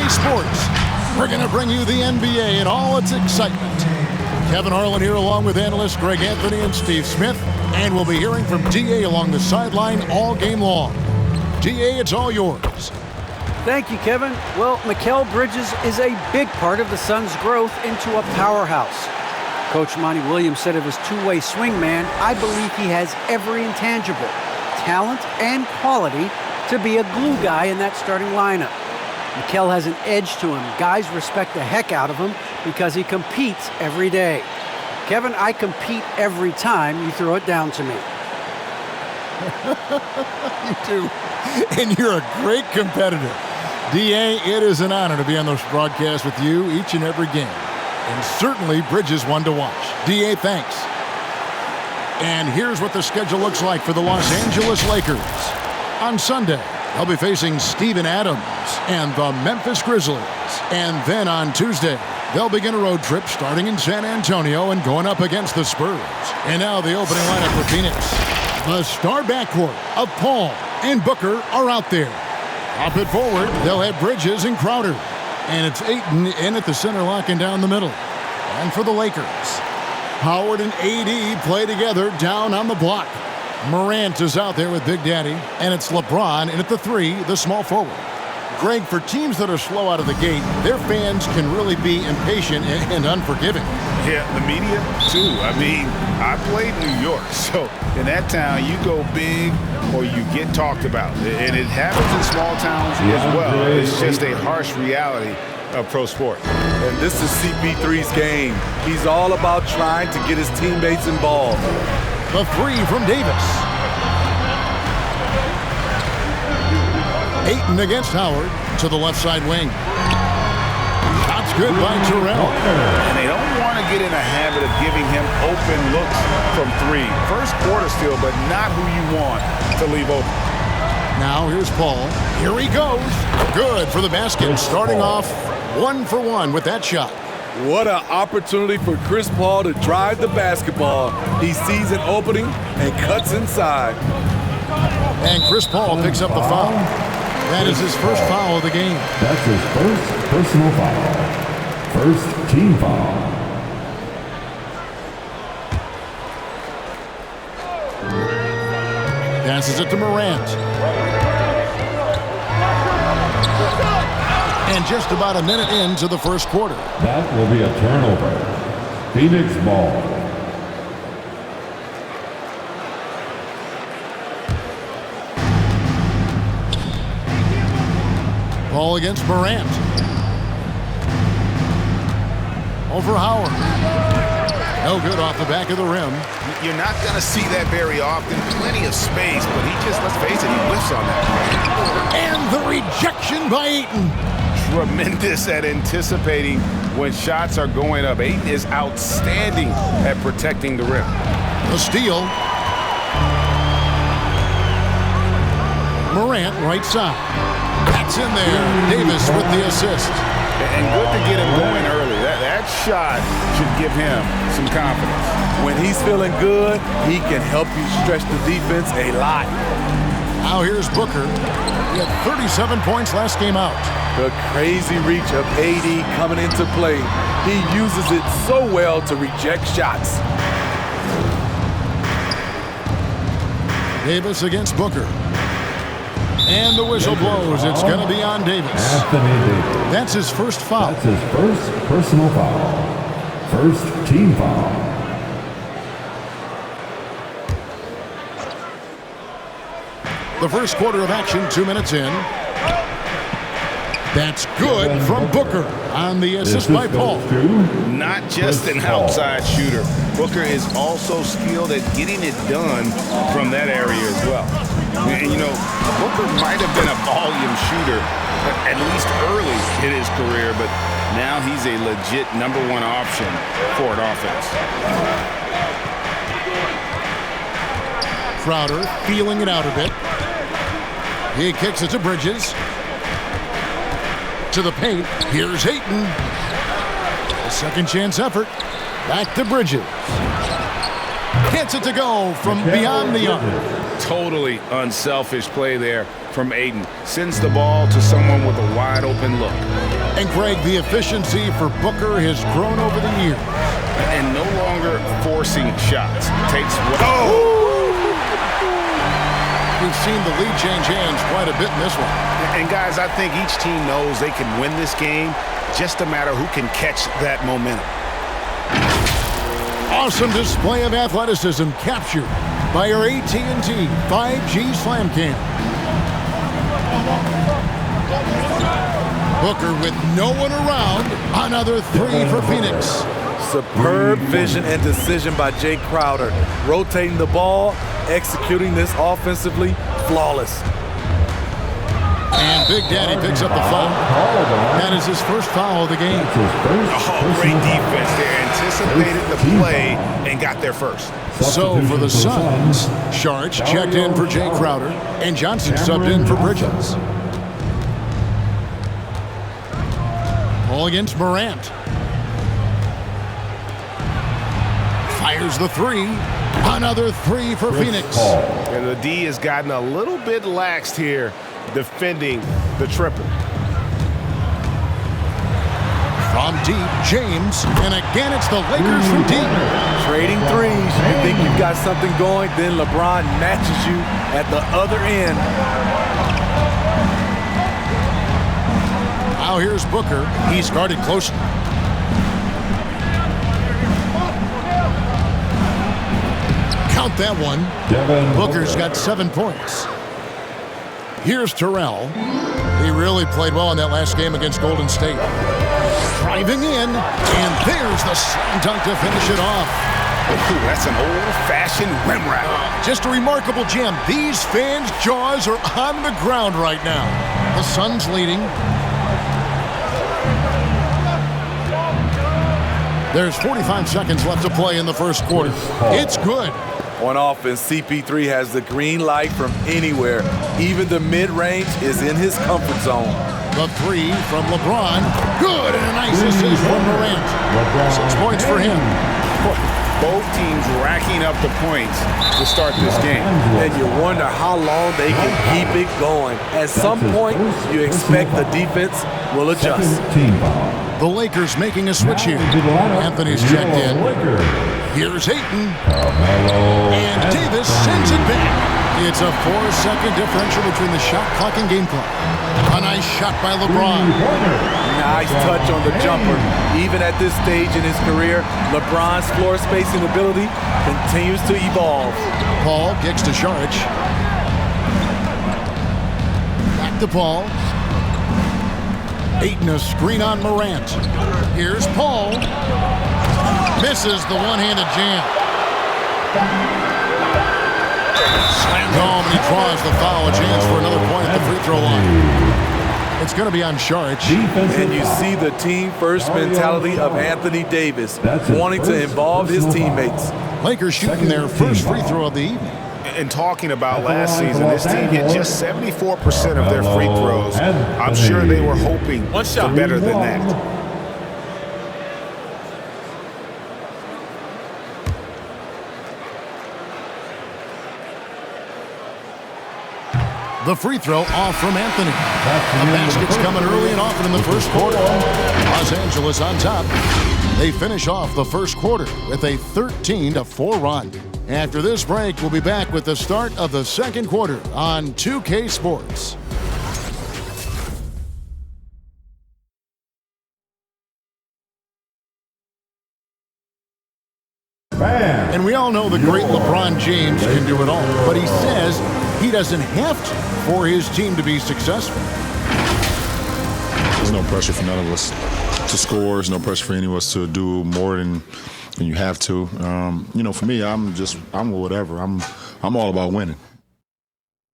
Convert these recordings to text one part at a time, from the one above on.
Sports. We're going to bring you the NBA and all its excitement. Kevin Harlan here along with analysts Greg Anthony and Steve Smith. And we'll be hearing from D.A. along the sideline all game long. D.A., it's all yours. Thank you, Kevin. Well, Mikal Bridges is a big part of the Suns' growth into a powerhouse. Coach Monty Williams said of his two-way swing man, I believe he has every intangible, talent and quality to be a glue guy in that starting lineup. Mikal has an edge to him. Guys respect the heck out of him because he competes every day. Kevin, I compete every time you throw it down to me. You do. And you're a great competitor. D.A., it is an honor to be on this broadcast with you each and every game. And certainly Bridges one to watch. D.A., thanks. And here's what the schedule looks like for the Los Angeles Lakers. On Sunday, they'll be facing Steven Adams and the Memphis Grizzlies. And then on Tuesday, they'll begin a road trip starting in San Antonio and going up against the Spurs. And now the opening lineup for Phoenix. The star backcourt of Paul and Booker are out there. Up it forward, they'll have Bridges and Crowder. And it's Ayton in at the center, locking down the middle. And for the Lakers, Howard and AD play together down on the block. Morant is out there with Big Daddy. And it's LeBron in at the three, the small forward. Greg, for teams that are slow out of the gate, their fans can really be impatient and unforgiving. Yeah, the media, too. I mean, I played New York, so in that town, you go big or you get talked about. And it happens in small towns as well. It's just a harsh reality of pro sport. And this is CP3's game. He's all about trying to get his teammates involved. The three from Davis. Ayton against Howard to the left side wing. Shots good by Terrell. And they don't want to get in a habit of giving him open looks from three. First quarter still, but not who you want to leave open. Now here's Paul. Here he goes. Good for the basket. Starting off 1 for 1 with that shot. What an opportunity for Chris Paul to drive the basketball. He sees an opening and cuts inside. And Chris Paul picks up the foul. That is his first foul of the game. That's his first personal foul. First team foul. Passes it to Morant. And just about a minute into the first quarter. That will be a turnover. Phoenix ball. Ball against Morant. Over Howard. No good off the back of the rim. You're not going to see that very often. Plenty of space, but he just, let's face it, he whiffs on that. And the rejection by Ayton. Tremendous at anticipating when shots are going up. Ayton is outstanding at protecting the rim. The steal. Morant right side. That's in there. Davis with the assist. And good to get him going early. That shot should give him some confidence. When he's feeling good, he can help you stretch the defense a lot. Now here's Booker. He had 37 points last game out. The crazy reach of AD coming into play. He uses it so well to reject shots. Davis against Booker. And the whistle blows. It's going to be on Davis. Anthony Davis. That's his first foul. That's his first personal foul. First team foul. The first quarter of action, 2 minutes in. That's good from Booker on the assist by Paul. Not just an outside shooter. Booker is also skilled at getting it done from that area as well. And, you know, Booker might have been a volume shooter, at least early in his career, but now he's a legit #1 option for an offense. Crowder feeling it out a bit. He kicks it to Bridges. To the paint. Here's Ayton. A second chance effort. Back to Bridges. Gets it to go from beyond the arc. Totally unselfish play there from Ayton. Sends the ball to someone with a wide open look. And Greg, the efficiency for Booker has grown over the years. And no longer forcing shots. Takes what... We've seen the lead change hands quite a bit in this one. And guys, I think each team knows they can win this game. Just a matter who can catch that momentum. Awesome display of athleticism captured by our AT&T 5G Slam Cam. Booker with no one around. Another three for Phoenix. Superb vision and decision by Jay Crowder. Rotating the ball, executing this offensively, flawless. And Big Daddy picks up the foul. That is his first foul of the game. Oh, great defense there. Anticipated the play and got there first. So for the Suns, Sharch checked in for Jay Crowder, and Johnson subbed in for Bridges. Ball against Morant. Fires the three. Another three for Phoenix. And the D has gotten a little bit laxed here defending the triple. From deep, James, and again it's the Lakers from deep. Trading threes. You think you've got something going, then LeBron matches you at the other end. Now here's Booker. He's guarded closely. Count that one. Booker's got 7 points. Here's Terrell. He really played well in that last game against Golden State. Driving in, and there's the slam dunk to finish it off. Ooh, that's an old-fashioned rim wrap. Just a remarkable gem. These fans' jaws are on the ground right now. The Suns leading. There's 45 seconds left to play in the first quarter. It's good. On offense, CP3 has the green light from anywhere. Even the mid-range is in his comfort zone. The three from LeBron. Good, and a nice assist from Morant. 6 points for him. Both teams racking up the points to start this game. And you wonder how long they can keep it going. At some point, you expect the defense will adjust. The Lakers making a switch here. Anthony's checked in. Here's Ayton. And Davis sends it back. It's a 4-second differential between the shot clock and game clock. A nice shot by LeBron. Nice touch on the jumper. Even at this stage in his career, LeBron's floor spacing ability continues to evolve. Paul kicks to Saric. Back to Paul. Ayton a screen on Morant. Here's Paul. Misses the one-handed jam. Slammed home, and he draws the foul. A chance for another point at the free throw line. It's going to be on Saric. And you see the team-first mentality of Anthony Davis, wanting to involve his teammates. Lakers shooting their first free throw of the evening. And talking about last season, this team hit just 74% of their free throws. I'm sure they were hoping for better than that. The free throw off from Anthony. The basket's coming early and often in the first quarter. Los Angeles on top. They finish off the first quarter with a 13-4 run. After this break, we'll be back with the start of the second quarter on 2K Sports. And we all know the great LeBron James can do it all, but he says he doesn't have to for his team to be successful. There's no pressure for none of us to score. There's no pressure for any of us to do more than you have to. For me, I'm whatever. I'm all about winning.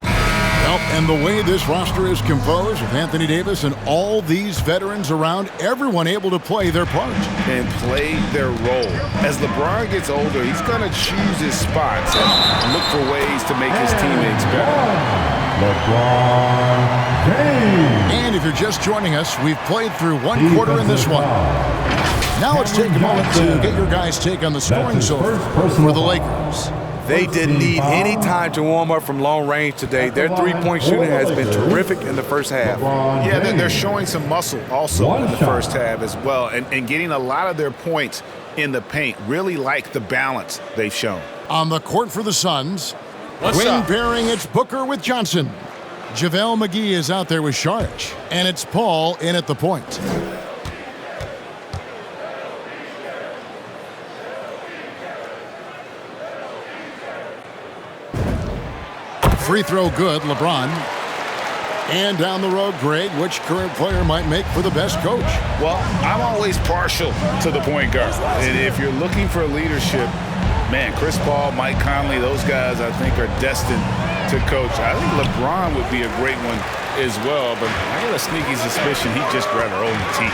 Well, and the way this roster is composed with Anthony Davis and all these veterans around, everyone able to play their part. And play their role. As LeBron gets older, he's going to choose his spots and look for ways to make his teammates better. LeBron James. And if you're just joining us, we've played through one quarter in this one. Now let's take a moment to get your guys' take on the scoring source for the Lakers. They didn't need any time to warm up from long range today. Their three-point shooting has been terrific in the first half. Yeah, they're showing some muscle also in the first half as well, and getting a lot of their points in the paint. Really like the balance they've shown. On the court for the Suns, when pairing, it's Booker with Johnson. JaVale McGee is out there with Saric, and it's Paul in at the point. Free throw good, LeBron. And down the road, Greg, which current player might make for the best coach? Well, I'm always partial to the point guard. And if you're looking for leadership, man, Chris Paul, Mike Conley, those guys I think are destined to coach. I think LeBron would be a great one as well, but I got a sneaky suspicion he'd just rather own the team.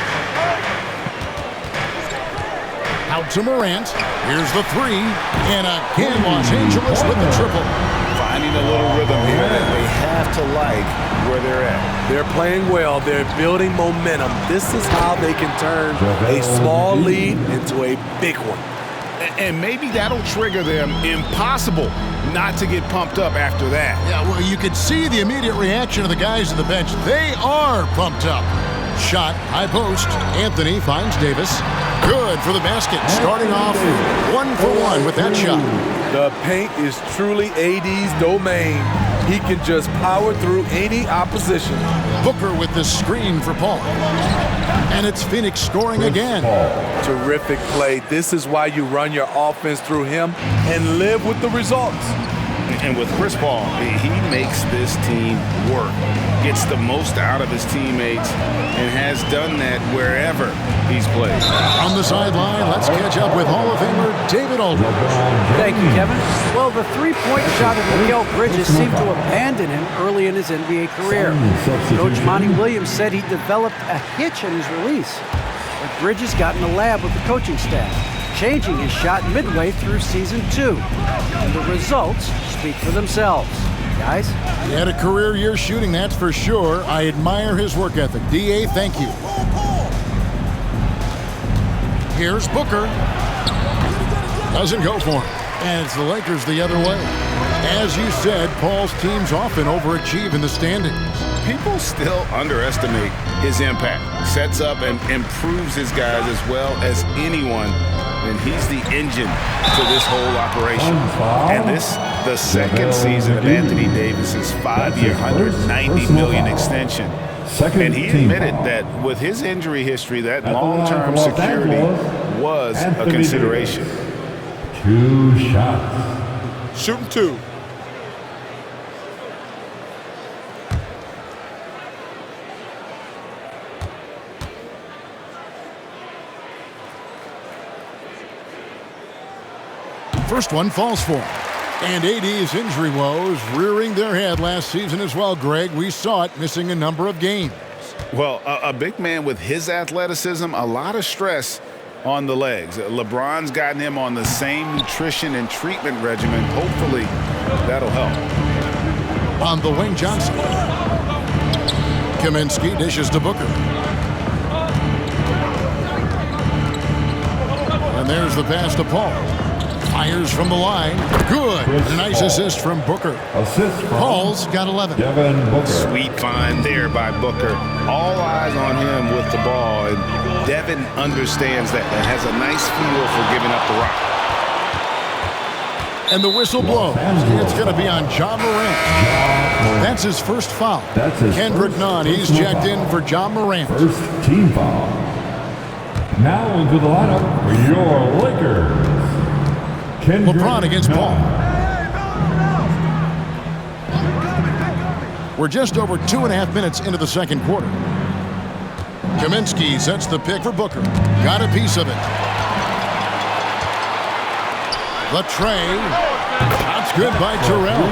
Out to Morant. Here's the three. And again, Los Angeles with the triple. Finding a little rhythm here that they have to like where they're at. They're playing well. They're building momentum. This is how they can turn a small lead into a big one. And maybe that'll trigger them. Impossible not to get pumped up after that. Yeah, well, you could see the immediate reaction of the guys on the bench. They are pumped up. Shot, high post. Anthony finds Davis. Good for the basket. Starting off 1 for 1 with that shot. The paint is truly AD's domain. He can just power through any opposition. Booker with the screen for Paul. And it's Phoenix scoring again. Terrific play. This is why you run your offense through him and live with the results. And with Chris Paul, he makes this team work, gets the most out of his teammates, and has done that wherever he's played. On the sideline, let's catch up with Hall of Famer David Aldridge. Thank you, Kevin. Well, the three-point shot of Mikal Bridges seemed to abandon him early in his NBA career. Coach Monty Williams said he developed a hitch in his release. But Bridges got in the lab with the coaching staff, changing his shot midway through season 2. And the results speak for themselves. Guys? He had a career year shooting, that's for sure. I admire his work ethic. D.A., thank you. Here's Booker. Doesn't go for him. And it's the Lakers the other way. As you said, Paul's teams often overachieve in the standings. People still underestimate his impact. Sets up and improves his guys as well as anyone. And he's the engine to this whole operation. And this, the second season of Anthony Davis's 5-year, $190 million extension. And he admitted that with his injury history, that long-term security was a consideration. 2 shots. Shooting 2. First one falls for him. And AD's injury woes rearing their head last season as well, Greg. We saw it, missing a number of games. Well, a big man with his athleticism, a lot of stress on the legs. LeBron's gotten him on the same nutrition and treatment regimen. Hopefully, that'll help. On the wing, Johnson. Kaminsky dishes to Booker. And there's the pass to Paul. Fires from the line. Good. Nice assist from Booker. Assist from Paul's got 11. Devin Booker. Sweet find there by Booker. All eyes on him with the ball, and Devin understands that and has a nice feel for giving up the rock. And the whistle blows. It's going to be on Ja Morant. That's his first foul. That's his Kendrick first Nunn, he's personal checked in foul. for Ja Morant. First team foul. Now into the lineup for your Lakers. Kendrick LeBron against Paul. Nunn. We're just over 2.5 minutes into the second quarter. Kaminsky sets the pick for Booker. Got a piece of it. The tray. That's good by Terrell.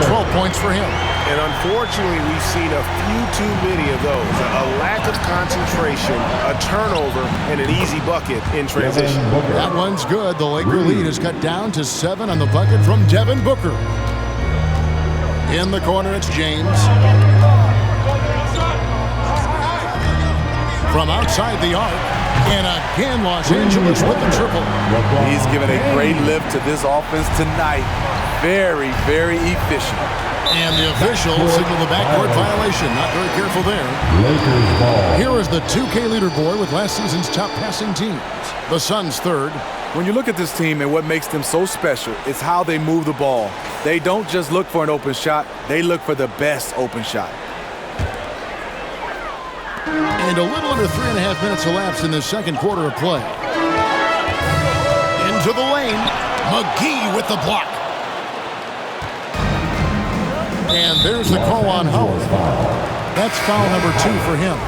12 points for him. And unfortunately, we've seen a few too many of those. A lack of concentration, a turnover, and an easy bucket in transition. That one's good. The Laker lead is cut down to 7 on the bucket from Devin Booker. In the corner, it's James. From outside the arc. And again, Los Angeles with the triple. He's given a great lift to this offense tonight. very, very efficient. And the official signaled the backcourt violation. Not very careful there. Lakers ball. Here is the 2K leaderboard with last season's top passing teams. The Suns third. When you look at this team and what makes them so special, it's how they move the ball. They don't just look for an open shot, they look for the best open shot. And a little under 3.5 minutes elapsed in the second quarter of play. Into the lane. McGee with the block. And there's the call on Howard. That's foul number 2 for him.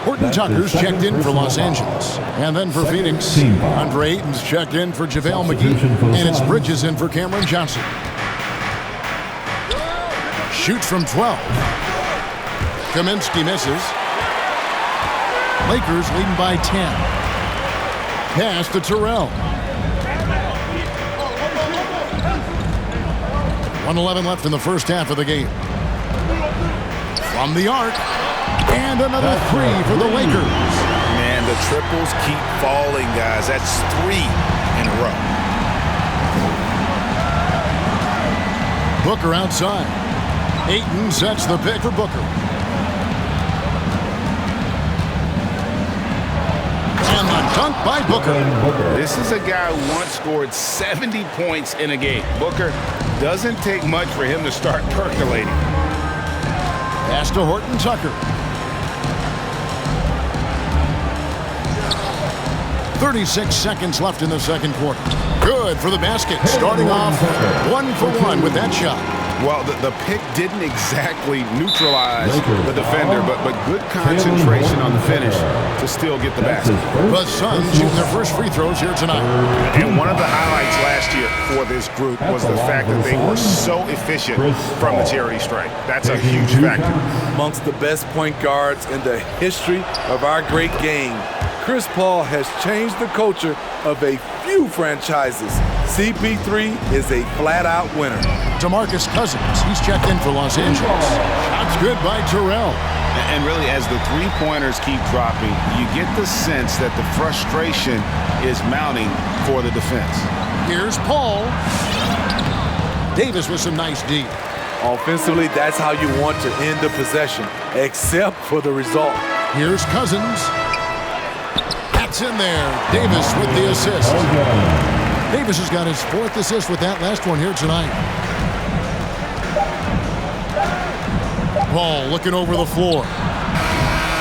Horton Tucker's checked in for Los Angeles. And then for Phoenix, Andre Ayton's checked in for JaVale McGee. And it's Bridges in for Cameron Johnson. Shoots from 12. Kaminsky misses. Lakers leading by 10. Pass to Terrell. 1:11 left in the first half of the game. From the arc. And another 3 for the Lakers. Man, the triples keep falling, guys. That's 3 in a row. Booker outside. Ayton sets the pick for Booker. And the dunk by Booker. This is a guy who once scored 70 points in a game. Booker, doesn't take much for him to start percolating. Pass to Horton Tucker. 36 seconds left in the second quarter. Good for the basket. Starting off 1 for 1 with that shot. Well, the pick didn't exactly neutralize the defender, but good concentration on the finish to still get the basket. The Suns shooting their first free throws here tonight. And one of the highlights last year for this group was the fact that they were so efficient from the charity stripe. That's a huge factor. Amongst the best point guards in the history of our great game, Chris Paul has changed the culture of a few franchises. CP3 is a flat-out winner. DeMarcus Cousins, he's checked in for Los Angeles. Shots good by Terrell. And really, as the three-pointers keep dropping, you get the sense that the frustration is mounting for the defense. Here's Paul. Davis with some nice D. Offensively, that's how you want to end the possession, except for the result. Here's Cousins. That's in there. Davis with the assist. Davis has got his 4th assist with that last one here tonight. Paul looking over the floor.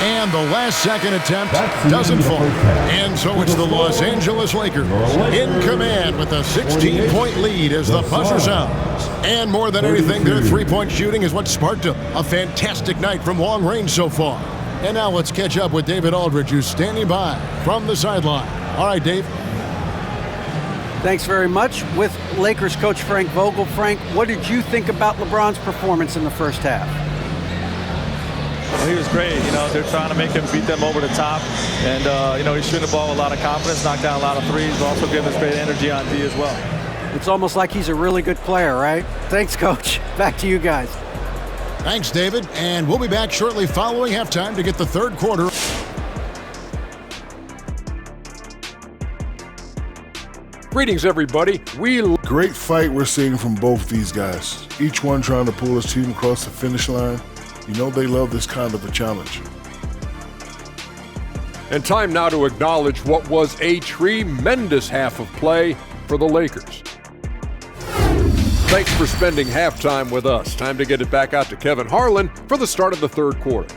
And the last second attempt doesn't fall. And so it's the Los Angeles Lakers in command with a 16-point lead as the buzzer sounds. And more than anything, their three-point shooting is what sparked a fantastic night from long range so far. And now let's catch up with David Aldridge, who's standing by from the sideline. All right, Dave. Thanks very much. With Lakers coach Frank Vogel. Frank, what did you think about LeBron's performance in the first half? Well, he was great. You know, they're trying to make him beat them over the top. And, you know, he's shooting the ball with a lot of confidence, knocked down a lot of threes, also giving us great energy on D as well. It's almost like he's a really good player, right? Thanks, Coach. Back to you guys. Thanks, David. And we'll be back shortly following halftime to get the third quarter. Greetings, everybody. Great fight we're seeing from both these guys. Each one trying to pull his team across the finish line. You know they love this kind of a challenge. And time now to acknowledge what was a tremendous half of play for the Lakers. Thanks for spending halftime with us. Time to get it back out to Kevin Harlan for the start of the third quarter.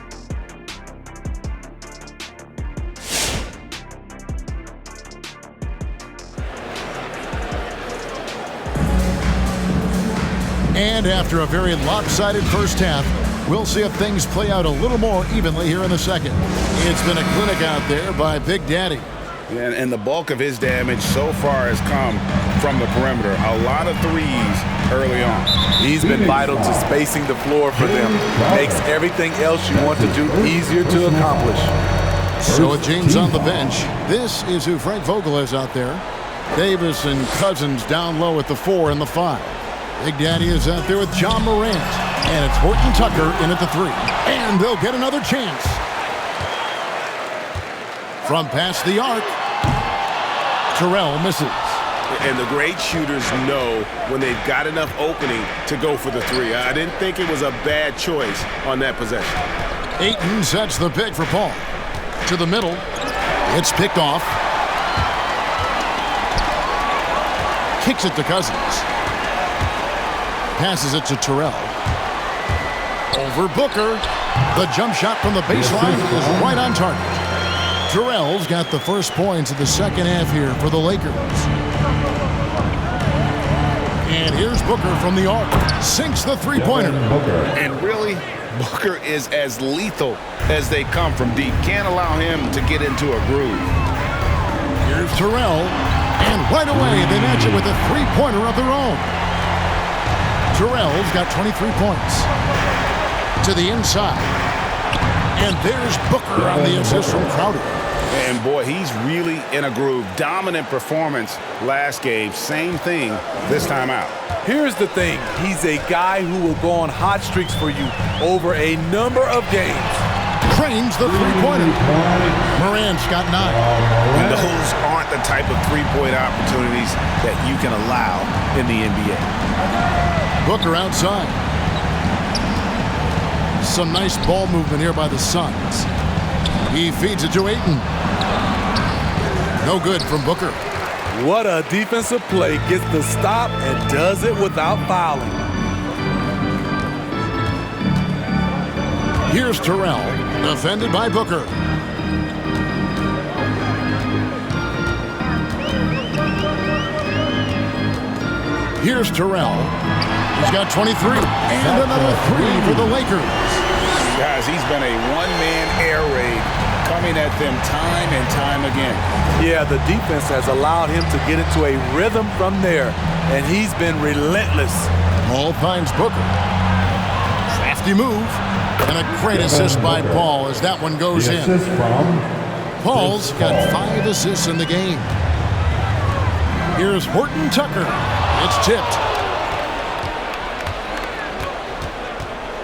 And after a very lopsided first half, we'll see if things play out a little more evenly here in the second. It's been a clinic out there by Big Daddy. And the bulk of his damage so far has come from the perimeter. A lot of threes early on. He's been vital to spacing the floor for them. Makes everything else you want to do easier to accomplish. So with James on the bench, this is who Frank Vogel is out there. Davis and Cousins down low at the 4 and the 5. Big Daddy is out there with John Morant. And it's Horton Tucker in at the 3. And they'll get another chance. From past the arc, Terrell misses. And the great shooters know when they've got enough opening to go for the three. I didn't think it was a bad choice on that possession. Ayton sets the pick for Paul. To the middle. It's picked off. Kicks it to Cousins. Passes it to Terrell. Over Booker. The jump shot from the baseline is right on target. Terrell's got the first points of the second half here for the Lakers. And here's Booker from the arc. Sinks the three-pointer. And really, Booker is as lethal as they come from deep. Can't allow him to get into a groove. Here's Terrell. And right away, they match it with a three-pointer of their own. Terrell's got 23 points. To the inside. And there's Booker on the assist from Crowder. And boy, he's really in a groove. Dominant performance last game. Same thing this time out. Here's the thing. He's a guy who will go on hot streaks for you over a number of games. Trains the three-pointer. Morant's got 9. And those aren't the type of three-point opportunities that you can allow in the NBA. Booker outside. Some nice ball movement here by the Suns. He feeds it to Ayton. No good from Booker. What a defensive play. Gets the stop and does it without fouling. Here's Terrell, defended by Booker. Here's Terrell. He's got 23. And another 3 for the Lakers. Guys, he's been a one-man air raid coming at them time and time again. Yeah, the defense has allowed him to get into a rhythm from there, and he's been relentless. Paul finds Booker. Crafty move. And a great assist by Paul as that one goes in. Paul's got 5 assists in the game. Here's Horton Tucker. It's tipped.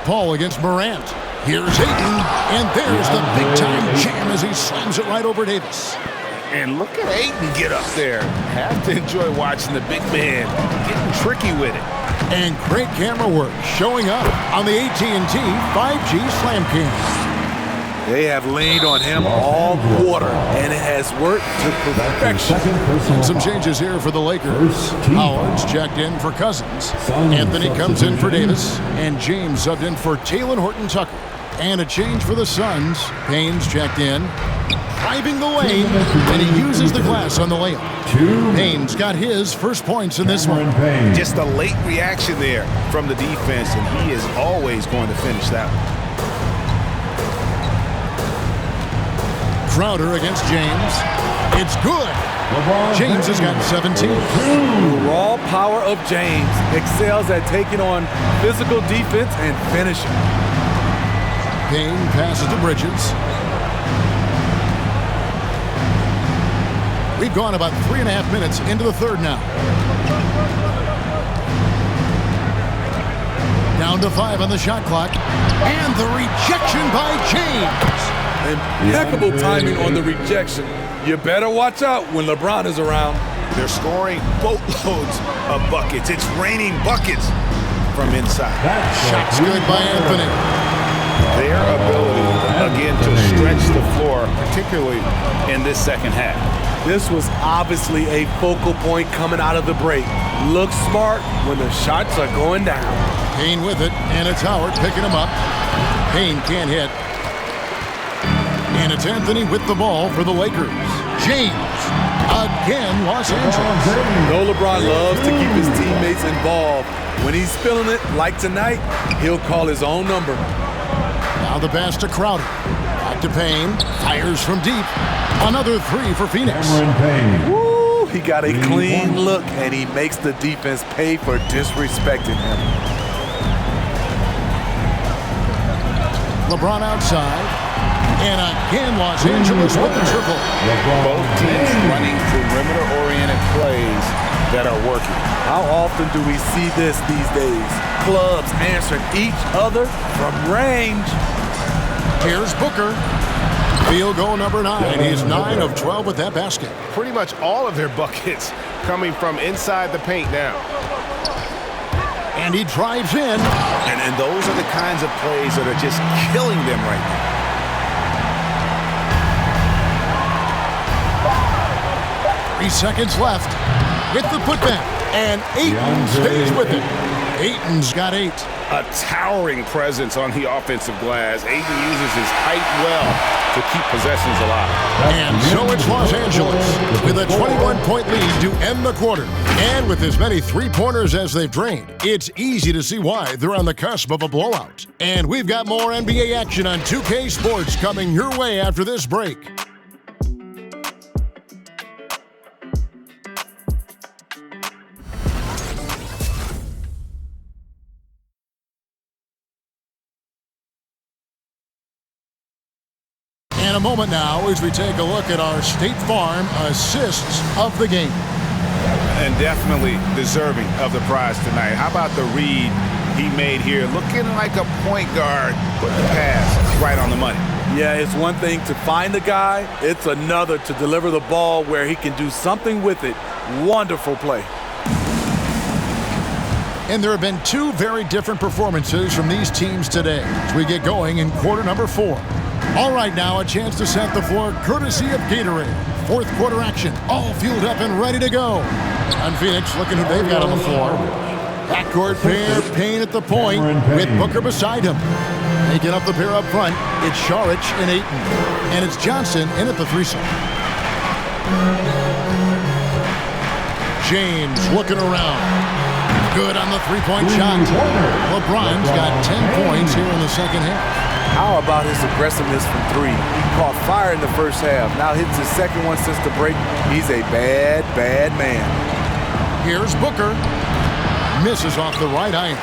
Paul against Morant. Here's Ayton, and there's the big-time jam as he slams it right over Davis. And look at Ayton get up there. Have to enjoy watching the big man getting tricky with it. And great camera work showing up on the AT&T 5G Slam King. They have leaned on him all quarter, and it has worked to perfection. Some changes here for the Lakers. Howard's checked in for Cousins. Anthony comes in for Davis. And James subbed in for Talen Horton-Tucker. And a change for the Suns. Payne's checked in. Driving the lane, and he uses the glass on the layup. Payne's got his first points in this one. Just a late reaction there from the defense, and he is always going to finish that one. Crowder against James. It's good. James has got 17. The raw power of James excels at taking on physical defense and finishing. Payne passes to Bridges. We've gone about 3.5 minutes into the third now. Down to 5 on the shot clock. And the rejection by James. Impeccable timing on the rejection. You better watch out when LeBron is around. They're scoring boatloads of buckets. It's raining buckets from inside. Shot's good by Anthony. Their ability, again, to stretch the floor, particularly in this second half. This was obviously a focal point coming out of the break. Looks smart when the shots are going down. Payne with it, and it's Howard picking him up. Payne can't hit. And it's Anthony with the ball for the Lakers. James, again, Los Angeles. No, LeBron loves to keep his teammates involved. When he's feeling it, like tonight, he'll call his own number. Now the pass to Crowder. Back to Payne. Fires from deep. Another 3 for Phoenix. Woo, he got a clean look, and he makes the defense pay for disrespecting him. LeBron outside. And again, Los Angeles with the triple. Both teams running perimeter-oriented plays that are working. How often do we see this these days? Clubs answering each other from range. Here's Booker. Field goal number 9. He's 9 of 12 with that basket. Pretty much all of their buckets coming from inside the paint now. And he drives in. And those are the kinds of plays that are just killing them right now. 3 seconds left with the putback. And Ayton stays with it. Ayton's got 8. A towering presence on the offensive glass. Ayton uses his height well to keep possessions alive. And so it's Los Angeles with a 21-point lead to end the quarter. And with as many three-pointers as they've drained, it's easy to see why they're on the cusp of a blowout. And we've got more NBA action on 2K Sports coming your way after this break. In a moment now as we take a look at our State Farm assists of the game. And definitely deserving of the prize tonight. How about the read he made here? Looking like a point guard. Put the pass right on the money. Yeah, it's one thing to find the guy. It's another to deliver the ball where he can do something with it. Wonderful play. And there have been 2 very different performances from these teams today as we get going in quarter number 4. All right, now a chance to set the floor courtesy of Gatorade. Fourth quarter action, all fueled up and ready to go. And Phoenix looking who they've got on the floor. Backcourt pair, Payne at the point with Booker beside him. Taking up the pair up front, it's Saric and Ayton. And it's Johnson in at the 3-side. James looking around. Good on the three-point shot. LeBron's got 10 points here in the second half. How about his aggressiveness from 3? He caught fire in the first half. Now hits his second one since the break. He's a bad, bad man. Here's Booker. Misses off the right iron.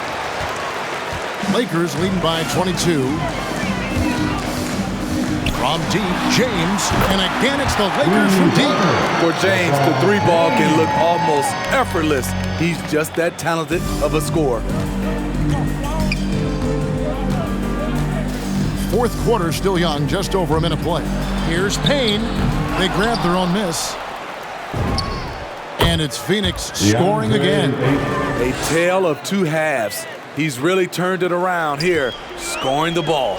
Lakers leading by 22. From deep, James. And again, it's the Lakers from deep. For James, the 3-ball can look almost effortless. He's just that talented of a scorer. Fourth quarter still young, just over a minute play. Here's Payne. They grab their own miss. And it's Phoenix scoring again. A tale of 2 halves. He's really turned it around here, scoring the ball.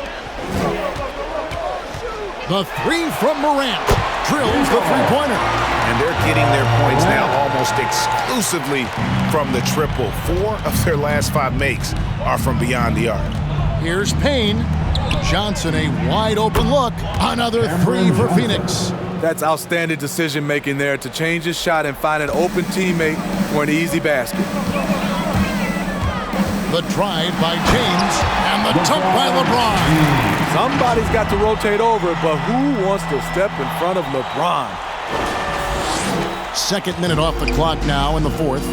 The 3 from Morant. Drills the three-pointer. And they're getting their points now almost exclusively from the triple. 4 of their last 5 makes are from beyond the arc. Here's Payne. Johnson, a wide open look. Another 3 for Phoenix. That's outstanding decision-making there to change his shot and find an open teammate for an easy basket. The drive by James and the dunk by LeBron. Somebody's got to rotate over, but who wants to step in front of LeBron? Second minute off the clock now in the fourth.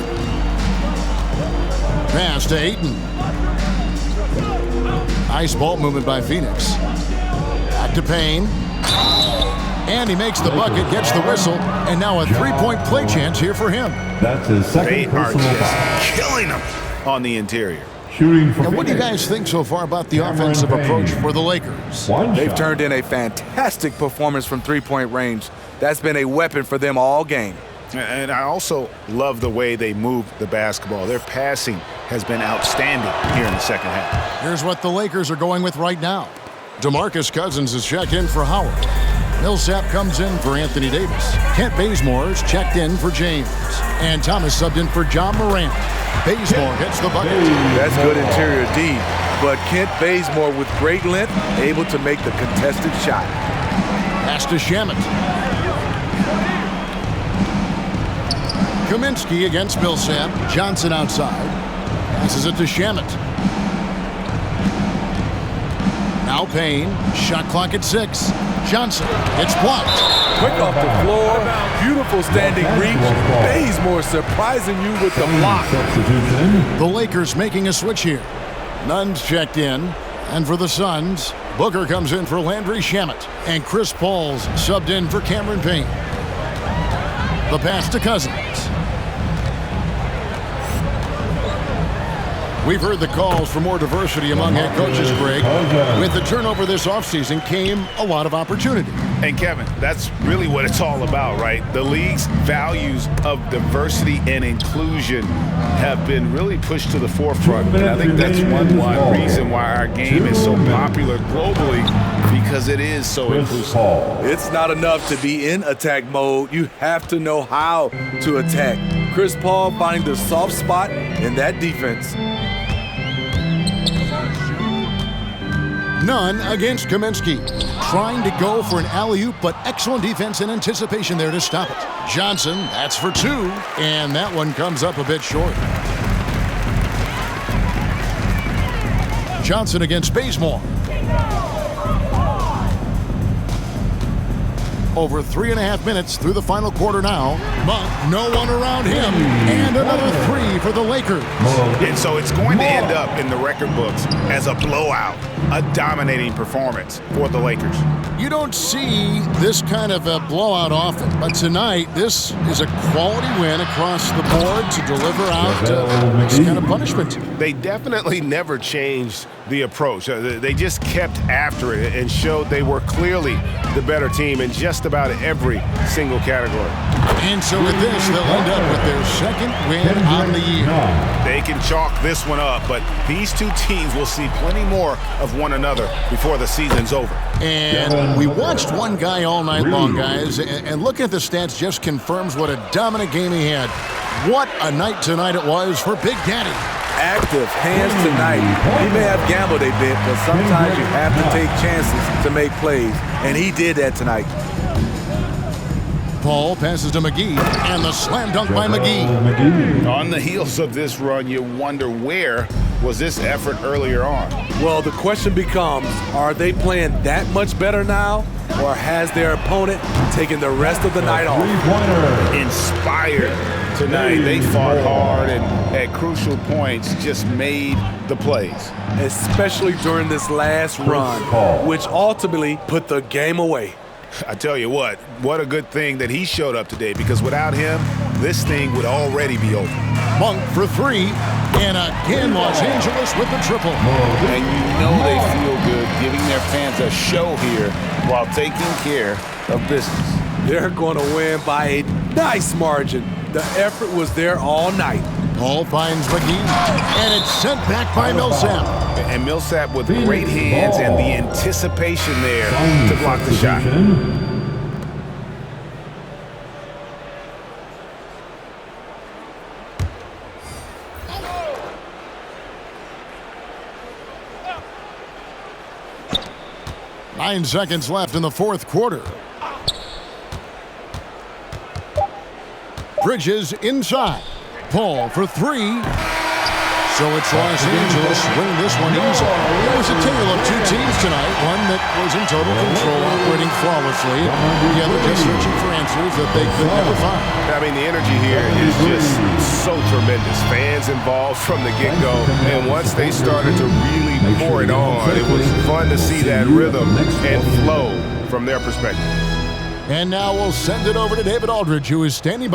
Pass to Ayton. Nice ball movement by Phoenix. Back to Payne. And he makes the bucket, gets the whistle, and now a three-point play chance here for him. That's his second They are personal just foul. killing them on the interior. Shooting for Now, what do you Phoenix. guys think so far about the offensive approach for the Lakers? They've turned in a fantastic performance from three-point range. That's been a weapon for them all game. And I also love the way they move the basketball. Their passing has been outstanding here in the second half. Here's what the Lakers are going with right now. DeMarcus Cousins is checked in for Howard. Millsap comes in for Anthony Davis. Kent Bazemore's checked in for James. And Thomas subbed in for John Morant. Bazemore hits the bucket. That's good interior D. But Kent Bazemore with great length, able to make the contested shot. Pass to Shamet. Kaminsky against Millsap. Johnson outside. Passes it to Shamet. Now Payne. Shot clock at 6. Johnson. It's blocked. Quick off the floor. Beautiful standing reach. Bazemore surprising you with the block. The Lakers making a switch here. Nunn's checked in. And for the Suns, Booker comes in for Landry Shamet. And Chris Paul's subbed in for Cameron Payne. The pass to Cousins. We've heard the calls for more diversity among head coaches, Greg. With the turnover this offseason came a lot of opportunity. And Kevin, that's really what it's all about, right? The league's values of diversity and inclusion have been really pushed to the forefront. And I think that's one reason why our game is so popular globally, because it is so inclusive. It's not enough to be in attack mode. You have to know how to attack. Chris Paul finding the soft spot in that defense. None against Kaminsky. Trying to go for an alley-oop, but excellent defense and anticipation there to stop it. Johnson, that's for two, and that one comes up a bit short. Johnson against Bazemore. Over 3.5 minutes through the final quarter now. Monk, no one around him, and another three for the Lakers. And so it's going to end up in the record books as a blowout, a dominating performance for the Lakers. You don't see this kind of a blowout often, but tonight this is a quality win across the board to deliver out this kind of punishment. They definitely never changed the approach. They just kept after it and showed they were clearly the better team in just about every single category. And so with this, they'll end up with their second win on the year. They can chalk this one up, but these two teams will see plenty more of one another before the season's over. And we watched one guy all night long, guys, and looking at the stats just confirms what a dominant game he had. What a night tonight it was for Big Daddy. Active hands tonight. He may have gambled a bit, but sometimes you have to take chances to make plays, and he did that tonight. Paul passes to McGee, and the slam dunk by McGee. On the heels of this run, you wonder where was this effort earlier on? Well, the question becomes, are they playing that much better now, or has their opponent taken the rest of the night off? Inspired tonight. They fought hard and at crucial points just made the plays. Especially during this last run, which ultimately put the game away. I tell you what a good thing that he showed up today, because without him, this thing would already be over. Monk for three, and again Los Angeles with the triple. And you know they feel good giving their fans a show here while taking care of business. They're going to win by a nice margin. The effort was there all night. Paul finds McGee, and it's sent back by Millsap. And Millsap with great hands and the anticipation there to block the shot. 9 seconds left in the fourth quarter. Bridges inside. Paul for three. So it's Los Angeles winning this one easily. It was a tale of two teams tonight. One that was in total control, operating flawlessly. The other just searching for answers that they could never find. I mean, the energy here is just so tremendous. Fans involved from the get-go. And once they started to really pour it on, it was fun to see that rhythm and flow from their perspective. And now we'll send it over to David Aldridge, who is standing by.